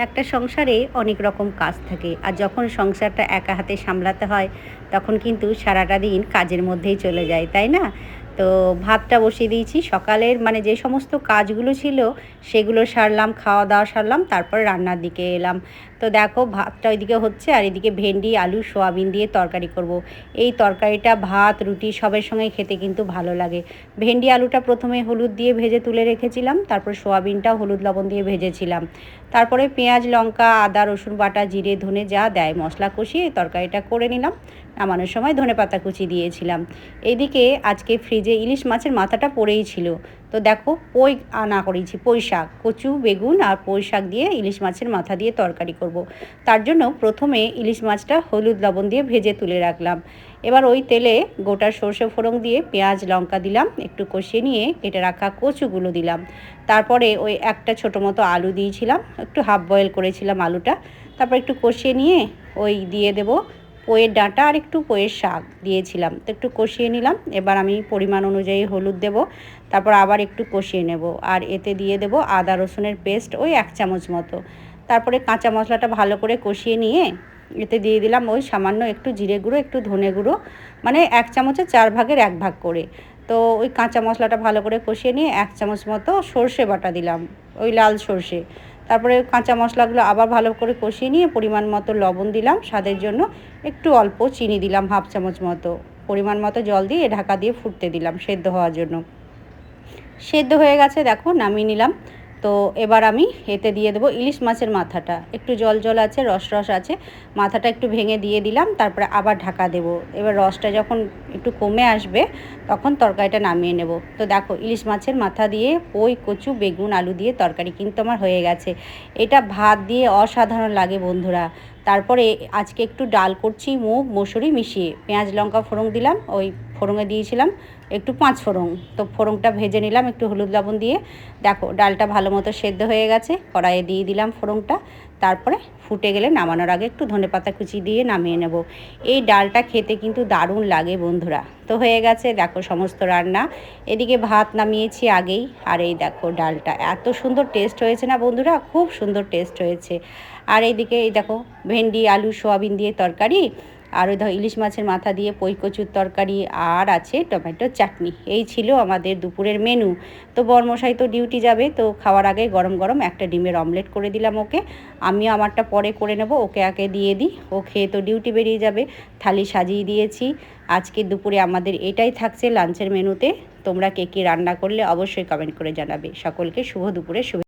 একটা সংসারে অনেক রকম কাজ থাকে, আর যখন সংসারটা একা হাতে সামলাতে হয় তখন কিন্তু সারাটা দিন কাজের মধ্যেই চলে যায়, তাই না? তো ভাতটা বসিয়ে দিয়েছি। সকালের মানে যে সমস্ত কাজগুলো ছিল সেগুলো সারলাম, খাওয়া দাওয়া সারলাম, তারপর রান্নার দিকে এলাম। তো দেখো ভাতটা ওইদিকে হচ্ছে আর এদিকে ভেন্ডি আলু সোয়াবিন দিয়ে তরকারি করব। এই তরকারিটা ভাত রুটি সবের সঙ্গে খেতে কিন্তু ভালো লাগে। ভেন্ডি আলুটা প্রথমে হলুদ দিয়ে ভেজে তুলে রেখেছিলাম, তারপর সোয়াবিনটাও হলুদ লবণ দিয়ে ভেজেছিলাম। তারপরে পেঁয়াজ লঙ্কা আদা রসুন বাটা জিরে ধনে যা দেয় মশলা কষিয়ে তরকারিটা করে নিলাম। নামানোর সময় ধনেপাতা কুচি দিয়েছিলাম। এইদিকে আজকে ফ্রিজে ইলিশ মাছের মাথাটা পড়েই ছিল। তো দেখো পুঁই আনা করেছি, পুঁই শাক, কচু বেগুন আর পুঁই শাক দিয়ে ইলিশ মাছের মাথা দিয়ে তরকারি করব। তার জন্য প্রথমে ইলিশ মাছটা হলুদ লবণ দিয়ে ভেজে তুলে রাখলাম। এবার ওই তেলে গোটা সর্ষে ফোড়ন দিয়ে পেঁয়াজ লঙ্কা দিলাম, একটু কষিয়ে নিয়ে কেটে রাখা কচুগুলো দিলাম। তারপরে ওই একটা ছোটো মতো আলু দিয়েছিলাম, একটু হাফ বয়েল করেছিলাম আলুটা। তারপর একটু কষিয়ে নিয়ে ওই দিয়ে দেবো পুঁইয়ের ডাঁটা আর একটু পুঁইয়ের শাক দিয়েছিলাম, তো একটু কষিয়ে নিলাম। এবার আমি পরিমাণ অনুযায়ী হলুদ দেব, তারপর আবার একটু কষিয়ে নেব। আর এতে দিয়ে দেব আদা রসুনের পেস্ট ওই 1 চামচ মতো। তারপরে কাঁচা মশলাটা ভালো করে কষিয়ে নিয়ে এতে দিয়ে দিলাম ওই সামান্য একটু জিরে গুঁড়ো একটু ধনে গুঁড়ো, মানে 1 চামচের 4 ভাগের 1 ভাগ করে। তো ওই কাঁচা মশলাটা ভালো করে কষিয়ে নিয়ে 1 চামচ মতো সর্ষে বাটা দিলাম, ওই লাল সর্ষে। তারপরে কাঁচা মশলাগুলো আবার ভালো করে কষিয়ে নিয়ে পরিমাণ মতো লবণ দিলাম, স্বাদের জন্য একটু অল্প চিনি দিলাম হাফ চামচ মতো। পরিমাণ মতো জল দিয়ে ঢাকা দিয়ে ফুটতে দিলাম সেদ্ধ হওয়ার জন্য। সেদ্ধ হয়ে গেছে, দেখো নামিয়ে নিলাম। তো এবার আমি এতে দিয়ে দেবো ইলিশ মাছের মাথাটা, একটু জল জল আছে রস রস আছে, মাথাটা একটু ভেঙে দিয়ে দিলাম, তারপরে আবার ঢাকা দেব। এবার রসটা যখন একটু কমে আসবে তখন তরকারিটা নামিয়ে নেব। তো দেখো ইলিশ মাছের মাথা দিয়ে পুঁই কচু বেগুন আলু দিয়ে তরকারি কিন্তু আমার হয়ে গেছে। এটা ভাত দিয়ে অসাধারণ লাগে বন্ধুরা। তারপরে আজকে একটু ডাল করছি মুগ মসুরি মিশিয়ে, পেঁয়াজ লঙ্কা ফোড়ন দিলাম, ওই ফোড়নে দিয়েছিলাম একটু 5 ফোড়ন। তো ফোড়নটা ভেজে নিলাম একটু হলুদ লবণ দিয়ে। দেখো ডালটা ভালো মতো সেদ্ধ হয়ে গেছে, কড়াইয়ে দিয়ে দিলাম ফোড়নটা। তারপরে ফুটে গেলে নামানোর আগে একটু ধনেপাতা কুচি দিয়ে নামিয়ে নেব। এই ডালটা খেতে কিন্তু দারুণ লাগে বন্ধুরা। তো হয়ে গেছে দেখো সমস্ত রান্না। এদিকে ভাত নামিয়েছি আগেই, আর এই দেখো ডালটা এত সুন্দর টেস্ট হয়েছে না বন্ধুরা, খুব সুন্দর টেস্ট হয়েছে। আর এইদিকে এই দেখো ভেন্ডি আলু সোয়াবিন দিয়ে তরকারি, আর ওই ধর ইলিশ মাছের মাথা দিয়ে পুঁই কচুর তরকারি, আর আছে টমেটোর চাটনি। এই ছিল আমাদের দুপুরের মেনু। তো বরমশাই তো ডিউটি যাবে, তো খাওয়ার আগে গরম গরম একটা ডিমের অমলেট করে দিলাম ওকে। আমিও আমারটা পরে করে নেব, ওকে আগে দিয়ে দিই, ও খেয়ে তো ডিউটি বেরিয়ে যাবে। থালি সাজিয়ে দিয়েছি। আজকে দুপুরে আমাদের এটাই থাকছে লাঞ্চের মেনুতে। তোমরা কে কী রান্না করলে অবশ্যই কমেন্ট করে জানাবে। সকলকে শুভ দুপুরের শুভেচ্ছা।